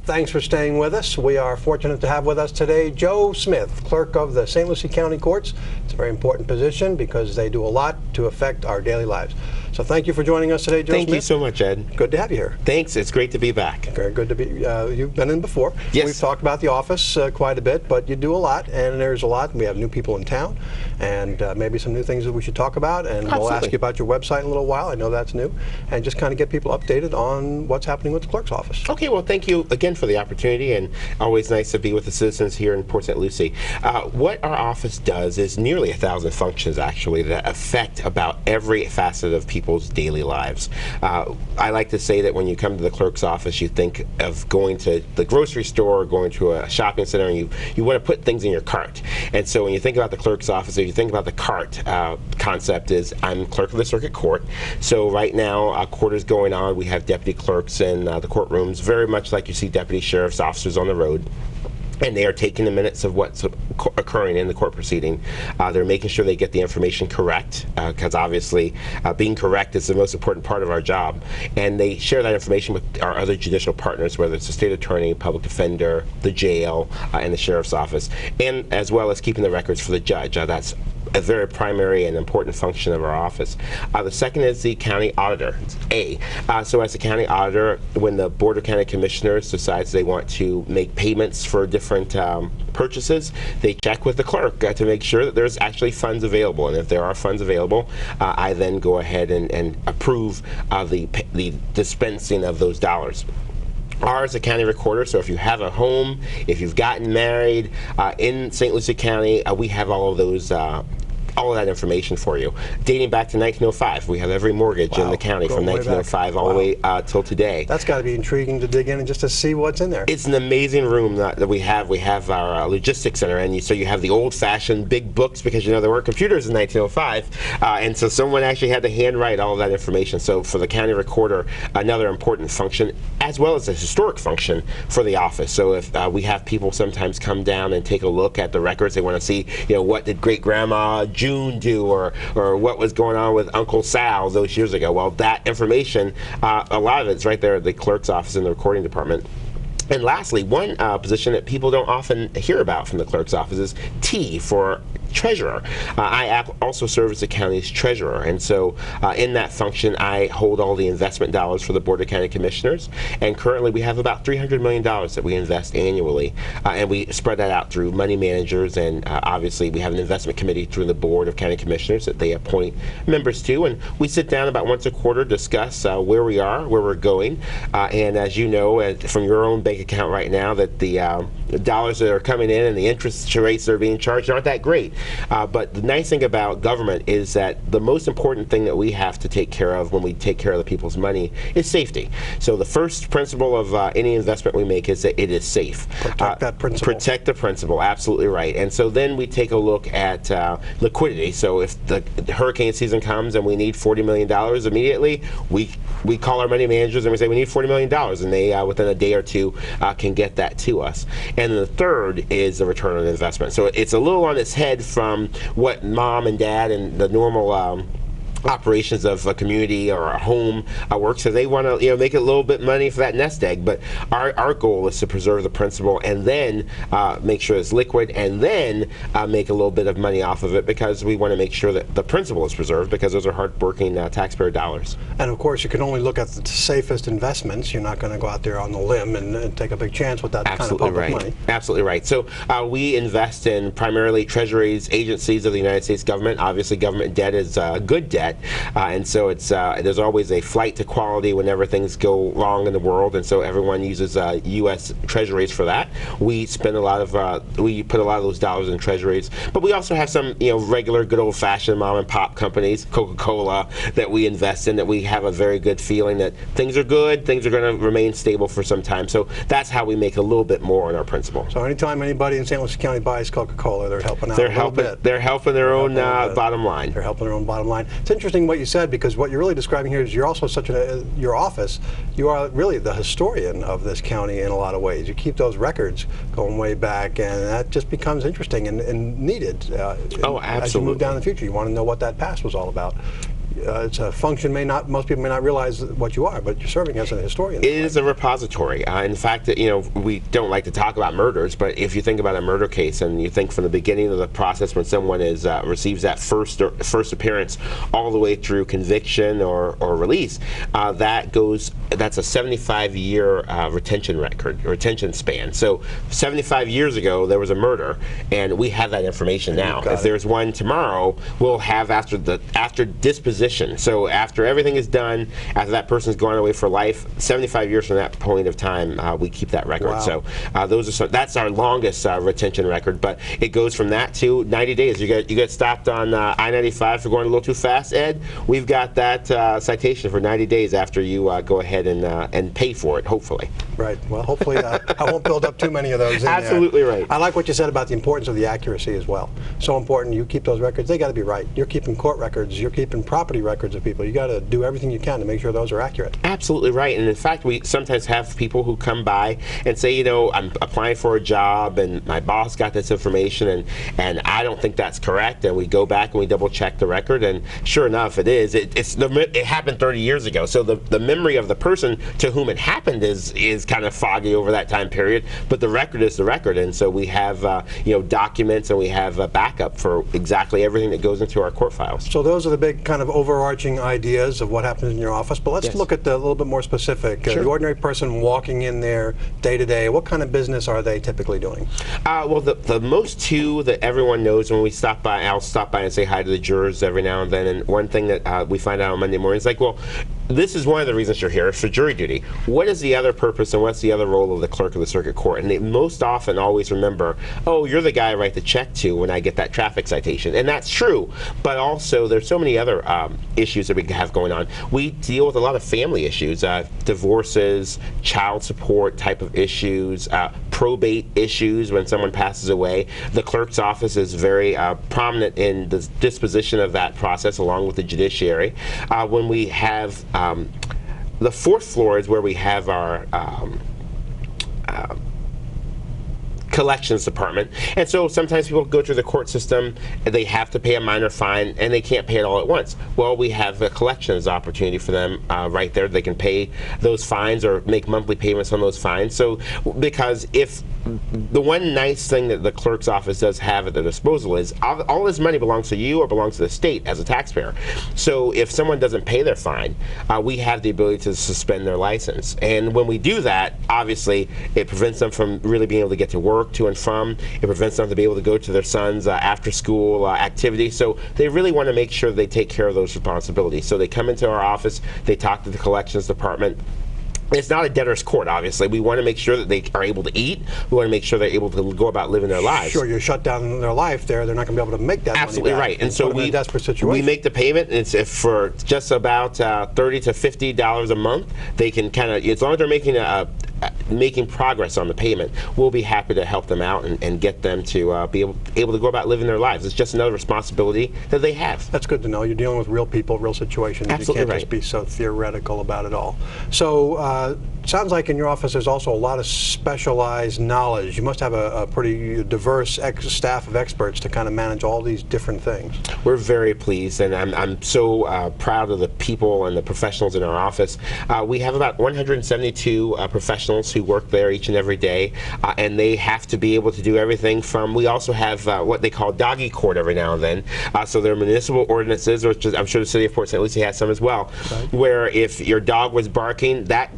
Thanks for staying with us. We are fortunate to have with us today Joe Smith, clerk of the St. Lucie County Courts. It's a very important position because they do a lot to affect our daily lives. So thank you for joining us today, Joe Smith. Thank you so much, Ed. Good to have you here. Thanks. It's great to be back. Very good to be. You've been in before. Yes. We've talked about the office quite a bit, but you do a lot, and there's a lot. We have new people in town, and maybe some new things that we should talk about, and Absolutely. We'll ask you about your website in a little while. I know that's new, and just kind of get people updated on what's happening with the clerk's office. Okay, well, thank you again for the opportunity, and always nice to be with the citizens here in Port St. Lucie. What our office does is nearly 1,000 functions, actually, that affect about every facet of people's daily lives. I like to say that when you come to the clerk's office, you think of going to the grocery store or going to a shopping center, and you want to put things in your cart. And so when you think about the clerk's office, if you think about the cart concept is, I'm clerk of the circuit court. So right now, court is going on. We have deputy clerks in the courtrooms, very much like you see deputy sheriff's officers on the road. And they are taking the minutes of what's occurring in the court proceeding. They're making sure they get the information correct, because obviously being correct is the most important part of our job. And they share that information with our other judicial partners, whether it's the state attorney, public defender, the jail, and the sheriff's office, and as well as keeping the records for the judge. That's a very primary and important function of our office. The second is the county auditor, it's A. So as the county auditor, when the Board of County Commissioners decides they want to make payments for different purchases, they check with the clerk to make sure that there's actually funds available. And if there are funds available, I then go ahead and approve the dispensing of those dollars. R is a county recorder, so if you have a home, if you've gotten married in St. Lucie County, we have all of those all of that information for you. Dating back to 1905, we have every mortgage in the county from 1905 all the way till today. That's got to be intriguing to dig in and just to see what's in there. It's an amazing room that we have. We have our logistics center, and so you have the old-fashioned big books, because you know there weren't computers in 1905, and so someone actually had to handwrite all of that information. So for the county recorder, another important function, as well as a historic function for the office. So if we have people sometimes come down and take a look at the records, they want to see, what did great-grandma June do, or what was going on with Uncle Sal those years ago. Well, that information, a lot of it's right there at the clerk's office in the recording department. And lastly, one position that people don't often hear about from the clerk's office is T for treasurer. I also serve as the county's treasurer, and so in that function I hold all the investment dollars for the Board of County Commissioners, and currently we have about $300 million that we invest annually, and we spread that out through money managers, and obviously we have an investment committee through the Board of County Commissioners that they appoint members to, and we sit down about once a quarter, discuss where we are, where we're going, and as you know from your own bank account right now, that the dollars that are coming in and the interest rates that are being charged aren't that great. But the nice thing about government is that the most important thing that we have to take care of when we take care of the people's money is safety. So the first principle of any investment we make is that it is safe. Protect that principle. Protect the principle, absolutely right. And so then we take a look at liquidity. So if the hurricane season comes and we need $40 million immediately, we call our money managers and we say we need $40 million, and they within a day or two can get that to us. And the third is the return on investment. So it's a little on its head from what mom and dad and the normal operations of a community or a home work, so they want to make a little bit money for that nest egg, but our goal is to preserve the principal and then make sure it's liquid, and then make a little bit of money off of it, because we want to make sure that the principal is preserved, because those are hard-working taxpayer dollars. And of course you can only look at the safest investments. You're not going to go out there on the limb and take a big chance with that kind of public money. Absolutely right. So we invest in primarily treasuries, agencies of the United States government. Obviously government debt is good debt, and so it's there's always a flight to quality whenever things go wrong in the world, and so everyone uses U.S. treasuries for that. We spend a lot of we put a lot of those dollars in treasuries, but we also have some regular good old-fashioned mom and pop companies, Coca-Cola, that we invest in, that we have a very good feeling that things are good, things are going to remain stable for some time. So that's how we make a little bit more on our principal. So anytime anybody in St. Lucie County buys Coca-Cola, they're helping out they're a little helping, bit. They're helping their own bottom line. They're helping their own bottom line. It's interesting what you said, because what you're really describing here is you're also such your office, you are really the historian of this county in a lot of ways. You keep those records going way back, and that just becomes interesting and needed. Oh, absolutely. As you move down in the future, you want to know what that past was all about. it's a function most people may not realize what you are, but you're serving as a historian. It is a repository. In fact, we don't like to talk about murders, but if you think about a murder case and you think from the beginning of the process when someone receives that first appearance all the way through conviction or release, that's a 75-year retention span. So 75 years ago there was a murder, and we have that information now. If there's one tomorrow, we'll have after disposition. So after everything is done, after that person's gone away for life, 75 years from that point of time, we keep that record. Wow. So that's our longest retention record. But it goes from that to 90 days. You get stopped on I-95 for going a little too fast, Ed. We've got that citation for 90 days after you go ahead and pay for it, hopefully. Right. Well, hopefully I won't build up too many of those in Absolutely there. Right. I like what you said about the importance of the accuracy as well. So important. You keep those records. They got to be right. You're keeping court records. You're keeping property records of people. You got to do everything you can to make sure those are accurate. Absolutely right. And in fact, we sometimes have people who come by and say, I'm applying for a job and my boss got this information and I don't think that's correct. And we go back and we double check the record, and sure enough, it is. It happened 30 years ago. So the memory of the person to whom it happened is kind of foggy over that time period, but the record is the record. And so we have documents, and we have a backup for exactly everything that goes into our court files. So those are the big kind of overarching ideas of what happens in your office, but let's look at a little bit more specific. Sure. The ordinary person walking in there day to day, what kind of business are they typically doing? Well, the most two that everyone knows when we stop by, I'll stop by and say hi to the jurors every now and then, and one thing that we find out on Monday morning is like, well, this is one of the reasons you're here, for jury duty. What is the other purpose and what's the other role of the clerk of the circuit court? And they most often always remember, oh, you're the guy I write the check to when I get that traffic citation. And that's true, but also there's so many other issues that we have going on. We deal with a lot of family issues, divorces, child support type of issues, probate issues when someone passes away. The clerk's office is very prominent in the disposition of that process along with the judiciary. When we have the fourth floor is where we have our collections department, and so sometimes people go through the court system and they have to pay a minor fine and they can't pay it all at once. Well, we have a collections opportunity for them right there. They can pay those fines or make monthly payments on those fines. So because if the one nice thing that the clerk's office does have at their disposal is all this money belongs to you or belongs to the state as a taxpayer. So if someone doesn't pay their fine, we have the ability to suspend their license. And when we do that, obviously it prevents them from really being able to get to work to and from. It prevents them to be able to go to their son's after school activity. So they really want to make sure they take care of those responsibilities. So they come into our office, they talk to the collections department. It's not a debtor's court, obviously. We want to make sure that they are able to eat. We want to make sure they're able to go about living their lives. Sure, you're shut down in their life there. They're not going to be able to make that Absolutely money back. Right. And so we, in a desperate situation. We make the payment. It's for just about $30 to $50 a month. They can kind of, as long as they're making progress on the payment, we'll be happy to help them out and get them to be able to go about living their lives. It's just another responsibility that they have. That's good to know. You're dealing with real people, real situations. Absolutely you can't just be so theoretical about it all. So sounds like in your office there's also a lot of specialized knowledge. You must have a pretty diverse staff of experts to kind of manage all these different things. We're very pleased, and I'm so proud of the people and the professionals in our office. We have about 172 professionals who work there each and every day, and they have to be able to do everything from, we also have what they call doggy court every now and then. So there are municipal ordinances, which I'm sure the city of Port St. Lucie has some as well, right, where if your dog was barking, that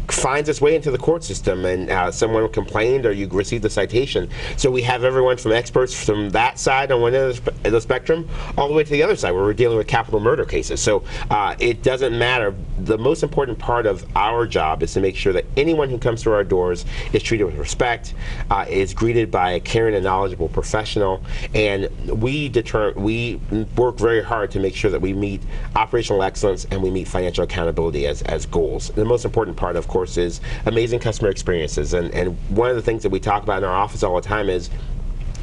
finds its way into the court system and someone complained or you received a citation. So we have everyone from experts from that side on one end of the spectrum all the way to the other side where we're dealing with capital murder cases. So it doesn't matter. The most important part of our job is to make sure that anyone who comes through our doors is treated with respect, is greeted by a caring and knowledgeable professional, and we work very hard to make sure that we meet operational excellence and we meet financial accountability as goals. The most important part, of course, is amazing customer experiences, and one of the things that we talk about in our office all the time is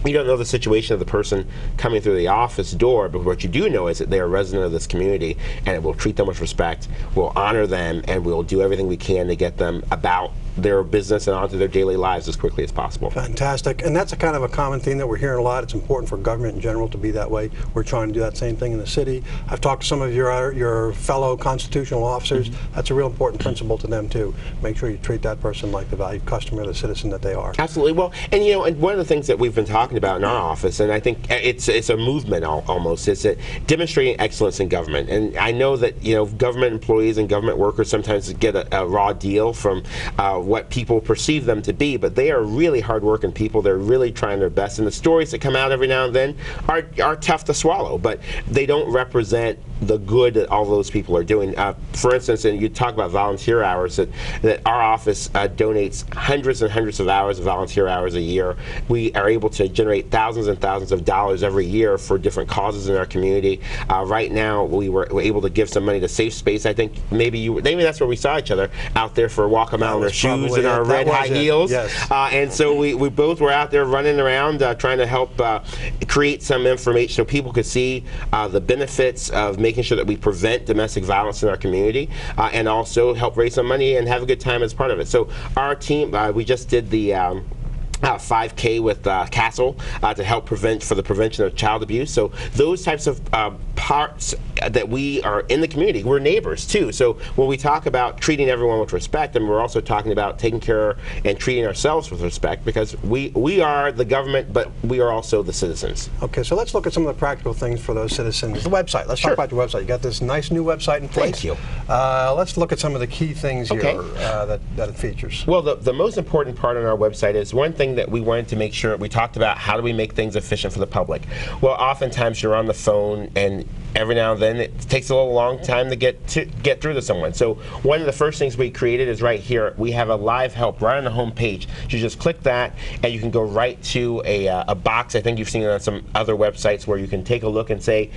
you don't know the situation of the person coming through the office door, but what you do know is that they are a resident of this community, and it will treat them with respect, we'll honor them, and we'll do everything we can to get them about their business and onto their daily lives as quickly as possible. Fantastic. And that's a kind of a common theme that we're hearing a lot. It's important for government in general to be that way. We're trying to do that same thing in the city. I've talked to some of your fellow constitutional officers. That's a real important principle to them too. Make sure you treat that person like the valued customer, the citizen that they are. Absolutely. Well, and and one of the things that we've been talking about in our office, and I think it's a movement almost, is that demonstrating excellence in government. And I know that government employees and government workers sometimes get a raw deal from what people perceive them to be, but they are really hard-working people. They're really trying their best, and the stories that come out every now and then are tough to swallow, but they don't represent the good that all those people are doing. For instance, and you talk about volunteer hours, that our office donates hundreds and hundreds of hours of volunteer hours a year. We are able to generate thousands and thousands of dollars every year for different causes in our community. Right now, we're able to give some money to Safe Space. I think maybe that's where we saw each other, out there for a walk around in our shoes and our red high heels. Yes. And so we both were out there running around trying to help create some information so people could see the benefits of making sure that we prevent domestic violence in our community, and also help raise some money and have a good time as part of it. So our team, we just did the 5K with Castle to help for the prevention of child abuse. So those types of parts that we are in the community, we're neighbors too. So when we talk about treating everyone with respect, and we're also talking about taking care and treating ourselves with respect, because we are the government, but we are also the citizens. Okay, so let's look at some of the practical things for those citizens. The website. Let's talk about your website. You got this nice new website in place. Thank you. Let's look at some of the key things here that it features. Well, the most important part on our website is one thing that we wanted to make sure, we talked about how do we make things efficient for the public. Well, oftentimes you're on the phone, and every now and then it takes a little long time to get through to someone. So one of the first things we created is right here. We have a live help right on the home page. You just click that, and you can go right to a box. I think you've seen it on some other websites where you can take a look and say,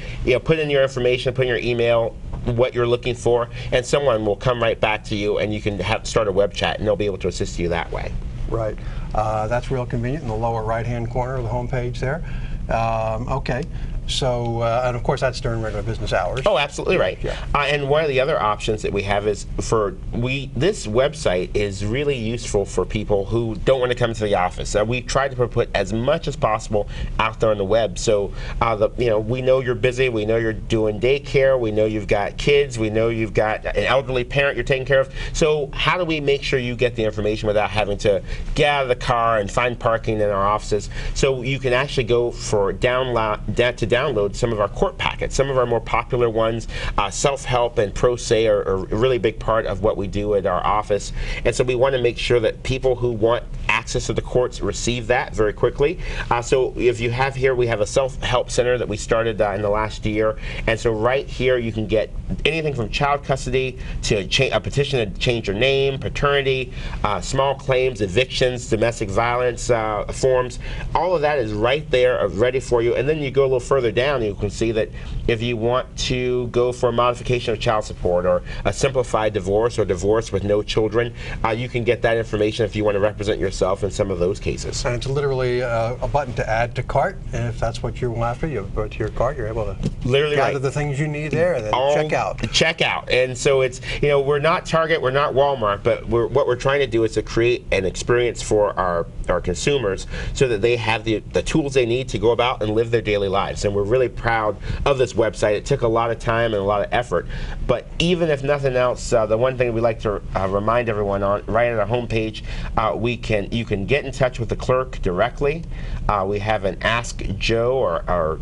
put in your information, put in your email, what you're looking for, and someone will come right back to you, and you can start a web chat, and they'll be able to assist you that way. Right. That's real convenient in the lower right-hand corner of the home page there. Okay. So, and of course that's during regular business hours. Oh, absolutely right. Yeah. And one of the other options that we have is this website is really useful for people who don't want to come to the office. We try to put as much as possible out there on the web. So, we know you're busy. We know you're doing daycare. We know you've got kids. We know you've got an elderly parent you're taking care of. So, how do we make sure you get the information without having to get out of the car and find parking in our offices? So you can actually go for download some of our court packets. Some of our more popular ones, self-help and pro se, are a really big part of what we do at our office. And so we want to make sure that people who want access to the courts receive that very quickly. So if you have here, we have a self-help center that we started in the last year. And so right here you can get anything from child custody to a petition to change your name, paternity, small claims, evictions, domestic violence forms. All of that is right there ready for you. And then you go a little further down, you can see that if you want to go for a modification of child support or a simplified divorce or divorce with no children, you can get that information if you want to represent yourself in some of those cases. And it's literally a button to add to cart, and if that's what you're after, you go to your cart, you're able to literally gather the things you need there, and then check out. Check out. And so it's, we're not Target, we're not Walmart, but what we're trying to do is to create an experience for our consumers so that they have the tools they need to go about and live their daily lives. And we're really proud of this website. It took a lot of time and a lot of effort, but even if nothing else, the one thing we like to remind everyone on, right on our homepage, you can get in touch with the clerk directly. We have an Ask Joe or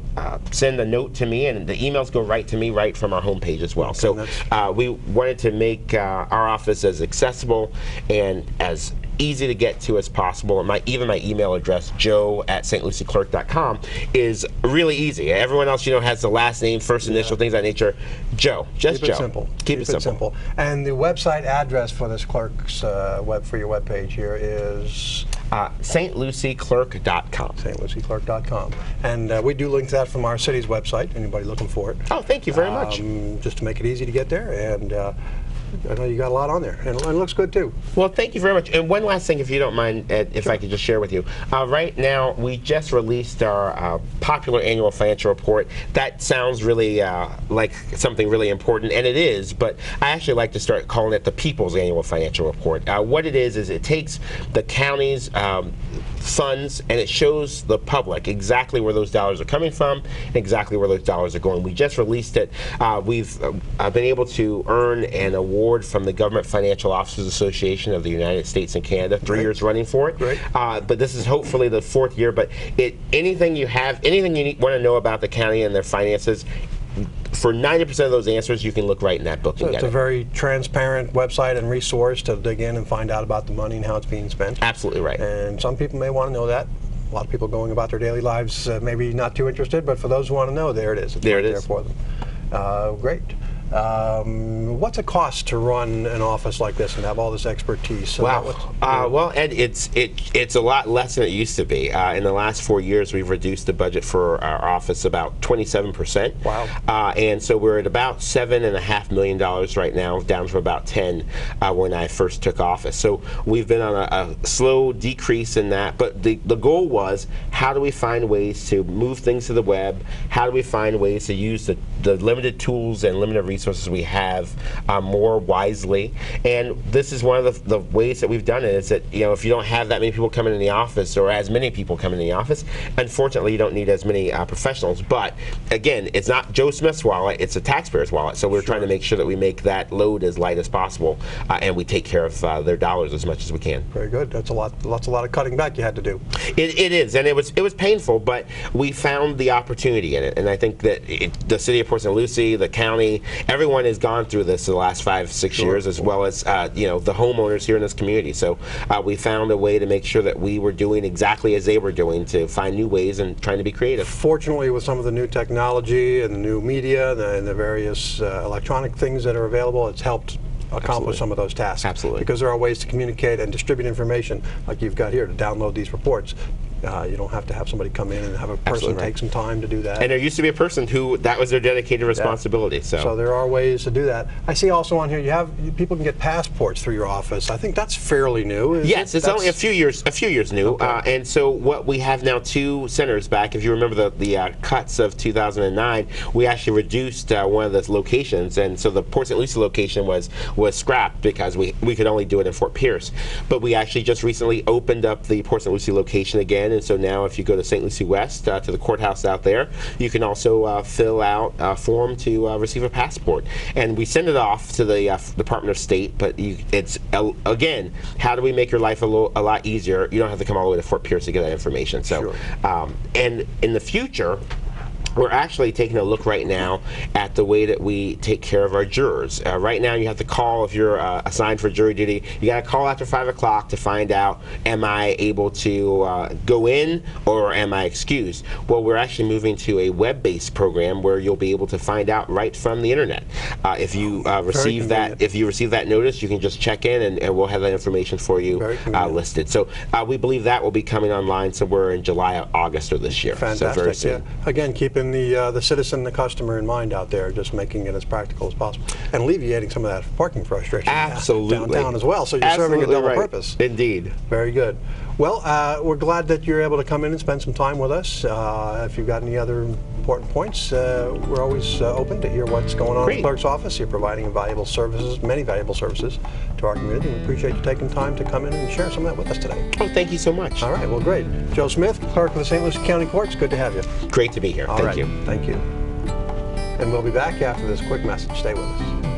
send a note to me, and the emails go right to me right from our homepage as well. Okay, so we wanted to make our office as accessible and as easy to get to as possible. Even my email address, joe@stlucieclerk.com, is really easy. Everyone else, has the last name, first initial, things of that nature. Joe, just Joe. Simple. Keep it simple. And the website address for this clerk's for your webpage here is stlucieclerk.com. stlucieclerk.com. And we do link to that from our city's website. Anybody looking for it? Oh, thank you very much. Just to make it easy to get there. And I know you got a lot on there, and it looks good too. Well, thank you very much. And one last thing, if you don't mind, Ed, if I could just share with you. Right now, we just released our popular annual financial report. That sounds really like something really important, and it is, but I actually like to start calling it the People's Annual Financial Report. What it is it takes the county's funds and it shows the public exactly where those dollars are coming from and exactly where those dollars are going. We just released it. We've been able to earn an award from the Government Financial Officers Association of the United States and Canada, 3 years running for it. Great. But this is hopefully the 4th year. But anything you want to know about the county and their finances, for 90% of those answers, you can look right in that book. So it's a very transparent website and resource to dig in and find out about the money and how it's being spent. Absolutely right. And some people may want to know that. A lot of people going about their daily lives, maybe not too interested, but for those who want to know, there it is. It's there right it is. there for them. Great. What's it cost to run an office like this and have all this expertise? Wow. Well, Ed, it's a lot less than it used to be. In the last 4 years, we've reduced the budget for our office about 27%. Wow. And so we're at about $7.5 million right now, down from about 10 when I first took office. So we've been on a slow decrease in that. But the goal was, how do we find ways to move things to the web? How do we find ways to use the limited tools and limited resources we have more wisely? And this is one of the ways that we've done it, is that, if you don't have that many people coming in the office, or as many people coming in the office, unfortunately you don't need as many professionals. But again, it's not Joe Smith's wallet, it's a taxpayer's wallet. So we're trying to make sure that we make that load as light as possible, and we take care of their dollars as much as we can. Very good. That's a lot of cutting back you had to do. It is, and it was painful, but we found the opportunity in it. And I think that the city of Port St. Lucie, the county, everyone has gone through this the last 5-6 years, as well as the homeowners here in this community. So we found a way to make sure that we were doing exactly as they were doing, to find new ways and trying to be creative. Fortunately, with some of the new technology and the new media and the various electronic things that are available, it's helped accomplish some of those tasks. Absolutely. Because there are ways to communicate and distribute information, like you've got here, to download these reports. You don't have to have somebody come in and have a person take some time to do that. And there used to be a person who that was their dedicated responsibility. Yeah. So there are ways to do that. I see also on here people can get passports through your office. I think that's fairly new. Yes, it's only a few years new. Okay. And so what we have now, 2 centers back. If you remember the cuts of 2009, we actually reduced one of the locations, and so the Port St. Lucie location was scrapped because we could only do it in Fort Pierce. But we actually just recently opened up the Port St. Lucie location again. And so now if you go to St. Lucie West, to the courthouse out there, you can also fill out a form to receive a passport. And we send it off to the Department of State, but it's, again, how do we make your life a lot easier? You don't have to come all the way to Fort Pierce to get that information. So, and in the future, we're actually taking a look right now at the way that we take care of our jurors. Right now, you have to call if you're assigned for jury duty. You got to call after 5 o'clock to find out, am I able to go in or am I excused? Well, we're actually moving to a web-based program where you'll be able to find out right from the internet. If you receive that notice, you can just check in and we'll have that information for you listed. So we believe that will be coming online somewhere in July or August of this year. Fantastic. So very soon. Yeah. Again, keeping the citizen, the customer in mind out there, just making it as practical as possible, and alleviating some of that parking frustration downtown as well. So you're serving a double purpose. Indeed. Very good. Well, we're glad that you're able to come in and spend some time with us. If you've got any other important points, we're always open to hear what's going on in the clerk's office. You're providing valuable services, many valuable services to our community. We appreciate you taking time to come in and share some of that with us today. Oh, thank you so much. All right, well, great. Joe Smith, clerk of the St. Lucie County Courts, good to have you. Great to be here. Thank you. Thank you. And we'll be back after this quick message. Stay with us.